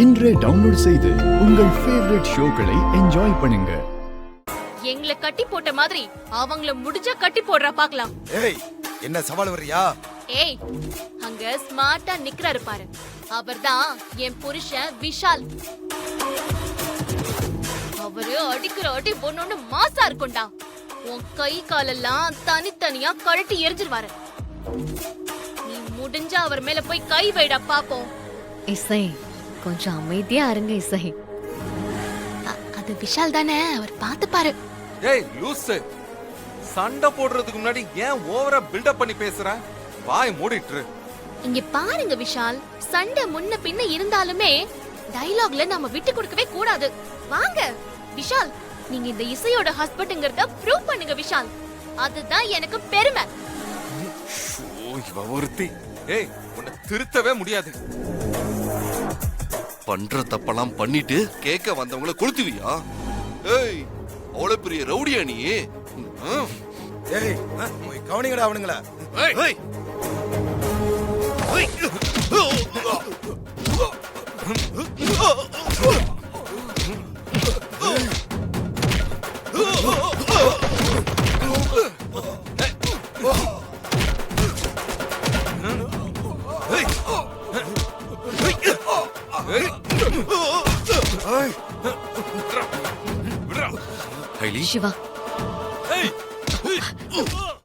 இன்றே டவுன்லோட் செய்து உங்கள் ஃபேவரட் ஷோக்களை என்ஜாய் பண்ணுங்க. எங்களை கட்டி போட்ட மாதிரி அவங்கள முடிஞ்சா கட்டி போடுறா பாக்கலாம். ஏய், என்ன சவால் வர்றியா? ஏய், அங்க ஸ்மார்ட்டா நிக்கறாரு பாரு, அவர்தான் என் புருஷன் விஷால். அவரு அடிக்கிற அடி ஒன்னொன்னு மாசா இருக்கும்டா. உன் கை காலெல்லாம் தனித்தனியா கழட்டி எரிஞ்சிருவாரு. நீ முடிஞ்சா அவர் மேல போய் கை வைடா பாப்போம். இசை, கொஞ்சம் அமைதியா இருங்க இசை. அது விஷால் தானே, அவர் பாத்துப்பாரு. ஏய் லூசு, சண்டை போடுறதுக்கு முன்னாடி ஏன் ஓவரா பில்டப் பண்ணி பேசுற? வாய் மூடிட்டு. இங்க பாருங்க விஷால், சண்டை முன்ன பின்ன இருந்தாலுமே டயலாக்ல நம்ம விட்டு கொடுக்கவே கூடாது. வாங்க விஷால், நீங்க இந்த இசையோட ஹஸ்பண்ட்ங்கறத ப்ரூவ் பண்ணுங்க விஷால். அதுதான் எனக்கு பெருமை. இவ ஒருத்தி. ஏய், உன்னை திருத்தவே முடியாது. பண்ற தப்பெல்லாம் பண்ணிட்டு கேட்க வந்தவங்கள கொளுத்துவியா? ஏய், அவ்வளவு பெரிய ரவுடியா நீ? ஏய், போய் கவனிங்கடா அவனுங்கள. ஏய், ஏய். சிவா,